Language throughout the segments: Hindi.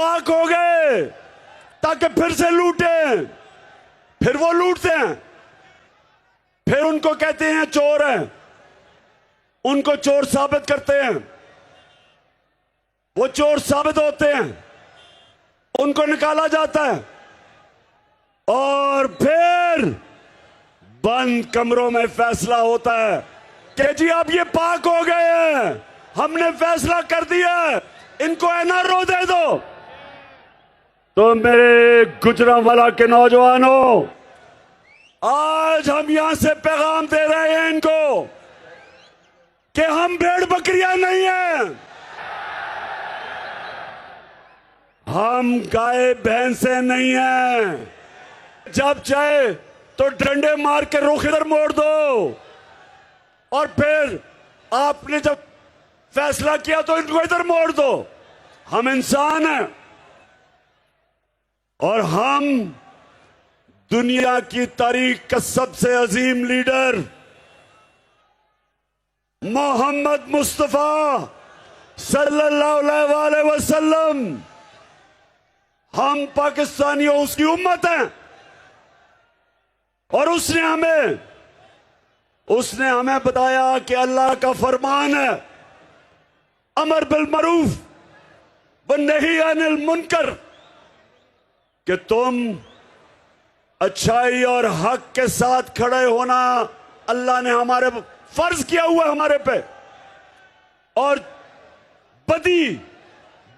पाक हो गए ताकि फिर से लूटें, फिर वो लूटते हैं, फिर उनको कहते हैं चोर हैं, उनको चोर साबित करते हैं, वो चोर साबित होते हैं, उनको निकाला जाता है और फिर बंद कमरों में फैसला होता है कि जी अब ये पाक हो गए हैं, हमने फैसला कर दिया है, इनको एनआरओ दे दो। तो मेरे गुजरांवाला के नौजवानों, आज हम यहां से पैगाम दे रहे हैं इनको कि हम भेड़ बकरियां नहीं हैं, हम गाय भैंसे नहीं हैं। जब चाहे तो डंडे मार के रुख इधर मोड़ दो, और फिर आपने जब फैसला किया तो इनको इधर मोड़ दो। हम इंसान हैं और हम दुनिया की तारीख का सबसे अजीम लीडर मोहम्मद मुस्तफा सल्लल्लाहु अलैहि वसल्लम, हम पाकिस्तानियों उसकी उम्मत हैं और उसने हमें बताया कि अल्लाह का फरमान है अमर बिल मरूफ व नही अनिल मुनकर, कि तुम अच्छाई और हक के साथ खड़े होना अल्लाह ने हमारे फर्ज किया हुआ है हमारे पे, और बदी,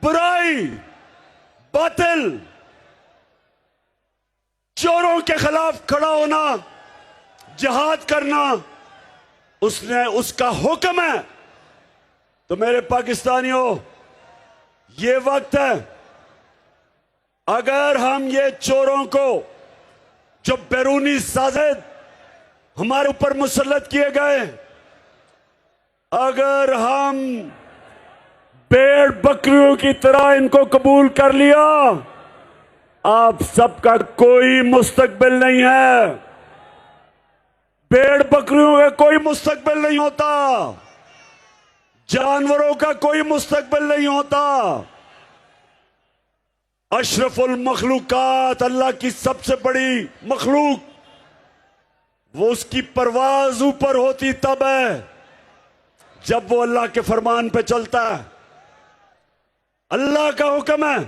बुराई, बातिल, चोरों के खिलाफ खड़ा होना, जिहाद करना उसका हुक्म है। तो मेरे पाकिस्तानियों, ये वक्त है, अगर हम ये चोरों को जो बैरूनी साजिद हमारे ऊपर मुसल्लत किए गए, अगर हम भेड़ बकरियों की तरह इनको कबूल कर लिया, आप सबका कोई मुस्तकबिल नहीं है। भेड़ बकरियों का कोई मुस्तकबिल नहीं होता, जानवरों का कोई मुस्तकबिल नहीं होता। अशरफुल मखलूकात, अल्लाह की सबसे बड़ी मखलूक, वो उसकी परवाज ऊपर होती तब है जब वो अल्लाह के फरमान पे चलता है। अल्लाह का हुक्म है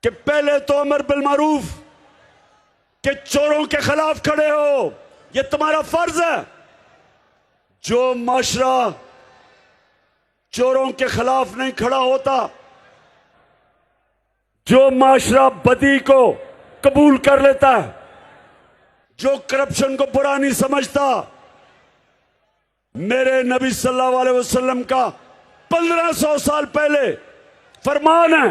कि पहले तो अमर बिल मारूफ, कि चोरों के खिलाफ खड़े हो, ये तुम्हारा फर्ज है। जो माशरा चोरों के खिलाफ नहीं खड़ा होता, जो माशरा बदी को कबूल कर लेता है, जो करप्शन को बुरा नहीं समझता, मेरे नबी सल्लल्लाहु अलैहि वसल्लम का 1500 साल पहले फरमान है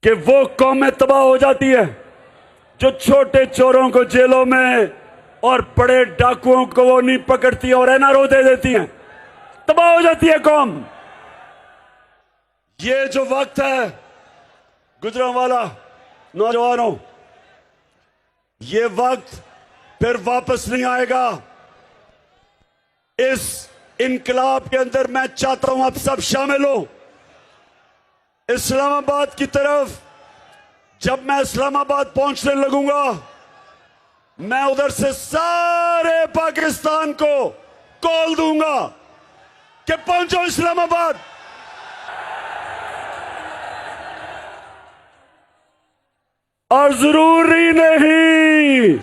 कि वो कौमें तबाह हो जाती है जो छोटे चोरों को जेलों में और बड़े डाकुओं को वो नहीं पकड़ती और एनआरओ दे देती हैं, तबाह हो जाती है कौम। ये जो वक्त है गुजरांवाला नौजवानों, ये वक्त फिर वापस नहीं आएगा। इस इनकलाब के अंदर मैं चाहता हूं आप सब शामिल हो। इस्लामाबाद की तरफ जब मैं इस्लामाबाद पहुंचने लगूंगा, मैं उधर से सारे पाकिस्तान को कॉल दूंगा कि पहुंचो इस्लामाबाद। और जरूरी नहीं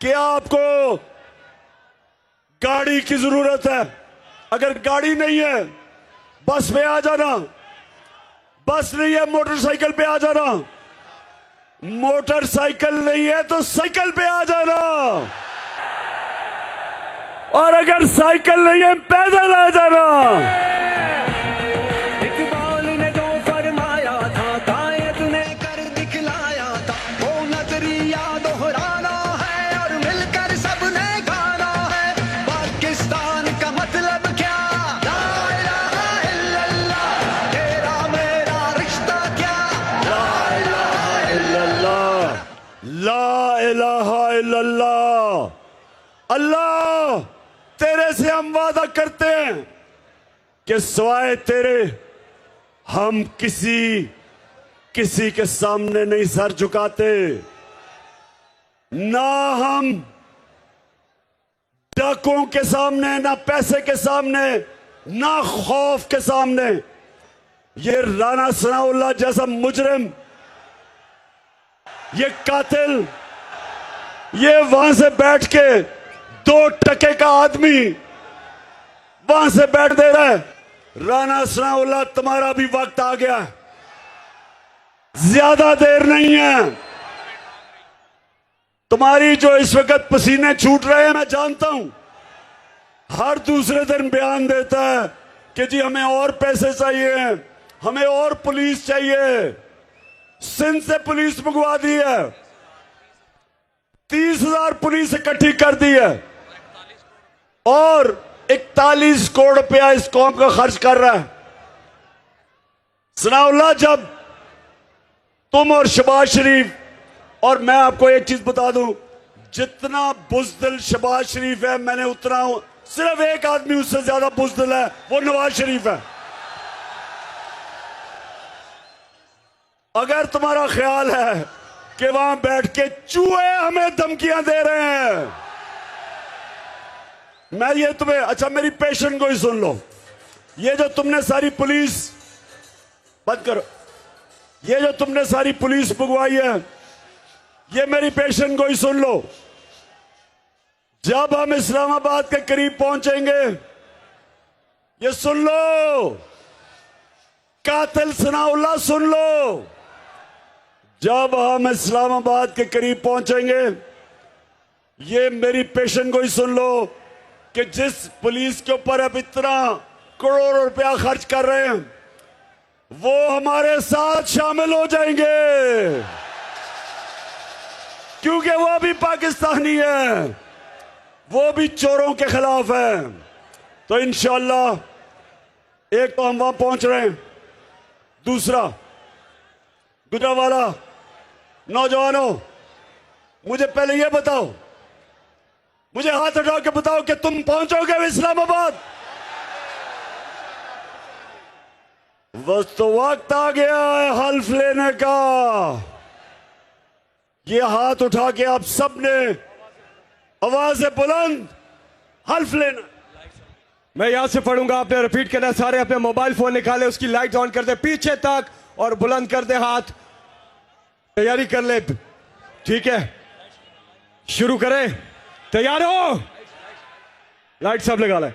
कि आपको गाड़ी की जरूरत है, अगर गाड़ी नहीं है बस पे आ जाना, बस नहीं है मोटरसाइकिल पे आ जाना, मोटरसाइकिल नहीं है तो साइकिल पे आ जाना, और अगर साइकिल नहीं है पैदल आ जाना। इकबाल ने जो फरमाया था, कायद ने कर दिखलाया था, वो नजरिया दोहराना है और मिलकर सबने गाना है। पाकिस्तान का मतलब क्या? ला इलाहा इल्लल्लाह, तेरा मेरा रिश्ता क्या? ला इलाहा इल्लल्लाह, ला इलाहा इल्लल्लाह। अल्लाह, तेरे से हम वादा करते हैं कि सिवाय तेरे हम किसी के सामने नहीं सर झुकाते, ना हम डाकुओं के सामने, ना पैसे के सामने, ना खौफ के सामने। ये राणा सनाउल्लाह जैसा मुजरिम, ये कातिल, ये वहां से बैठ के 2 टके का आदमी वहां से बैठ दे रहा है। राणा सनाउल्लाह, तुम्हारा भी वक्त आ गया, ज्यादा देर नहीं है। तुम्हारी जो इस वक्त पसीने छूट रहे हैं, मैं जानता हूं। हर दूसरे दिन बयान देता है कि जी हमें और पैसे चाहिए, हमें और पुलिस चाहिए। सिंध से पुलिस मंगवा दी है, 30,000 पुलिस इकट्ठी कर दी है और 41 करोड़ रुपया इस कौम का खर्च कर रहा है। सनाउल्लाह, जब तुम और शहबाज शरीफ, और मैं आपको एक चीज बता दूं, जितना बुज़दिल शहबाज शरीफ है, मैंने उतना हूं, सिर्फ एक आदमी उससे ज्यादा बुज़दिल है, वो नवाज शरीफ है। अगर तुम्हारा ख्याल है कि वहां बैठ के चूहे हमें धमकियां दे रहे हैं, मैं ये तुम्हें, अच्छा मेरी पेशेंट को ही सुन लो। ये जो तुमने सारी पुलिस, बंद करो, ये जो तुमने सारी पुलिस मंगवाई है, ये मेरी पेशेंट को ही सुन लो। जब हम इस्लामाबाद के करीब पहुंचेंगे, ये सुन लो, कातिल सनाउल्लाह सुन लो, जब हम इस्लामाबाद के करीब पहुंचेंगे, ये मेरी पेशेंट को ही सुन लो कि जिस पुलिस के ऊपर अब इतना करोड़ रुपया खर्च कर रहे हैं, वो हमारे साथ शामिल हो जाएंगे, क्योंकि वो भी पाकिस्तानी है, वो भी चोरों के खिलाफ है। तो इंशाअल्लाह एक तो हम वहां पहुंच रहे हैं, दूसरा गुजरावाला नौजवानों, मुझे पहले ये बताओ, मुझे हाथ उठा के बताओ कि तुम पहुंचोगे इस्लामाबाद? बस तो वक्त आ गया है हल्फ लेने का। ये हाथ उठा के आप सबने आवाज से बुलंद हल्फ लेना। मैं यहां से पढ़ूंगा, आपने रिपीट करना। सारे अपने मोबाइल फोन निकाले, उसकी लाइट ऑन कर दे पीछे तक और बुलंद कर दे हाथ। तैयारी कर ले, ठीक है? शुरू करें, तैयार हो? लाइट सब लगा ले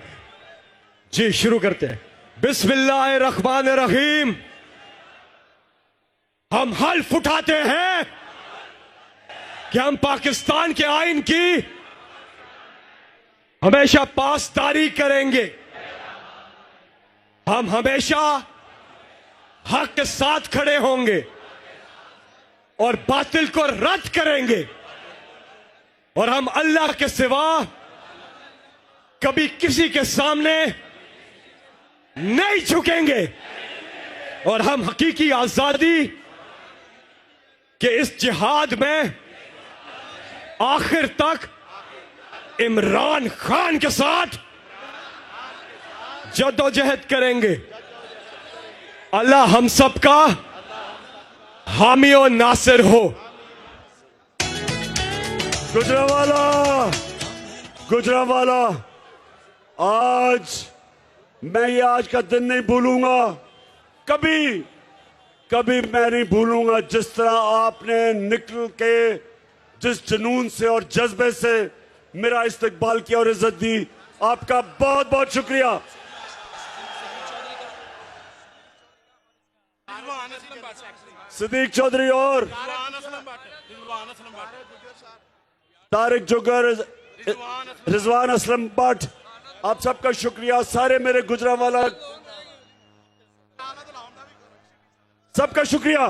जी, शुरू करते हैं। बिस्मिल्लाहिर्रहमानिर्रहीम। हम हल्फ उठाते हैं कि हम पाकिस्तान के आईन की हमेशा पासदारी करेंगे। हम हमेशा हक के साथ खड़े होंगे और बातिल को रद्द करेंगे, और हम अल्लाह के सिवा कभी किसी के सामने नहीं झुकेंगे, और हम हकीकी आजादी के इस जिहाद में आखिर तक इमरान खान के साथ जद्दोजहद करेंगे। अल्लाह हम सबका हामी और नासिर हो। गुजरावाला, आज मैं ये आज का दिन नहीं भूलूंगा, कभी मैं नहीं भूलूंगा जिस तरह आपने निकल के जिस जुनून से और जज्बे से मेरा इस्तकबाल किया और इज्जत दी। आपका बहुत बहुत शुक्रिया। सिद्दीक चौधरी और तारिक जुगर, रिजवान असलम भट्ट, आप सबका शुक्रिया। सारे मेरे गुजरावाला, सबका शुक्रिया।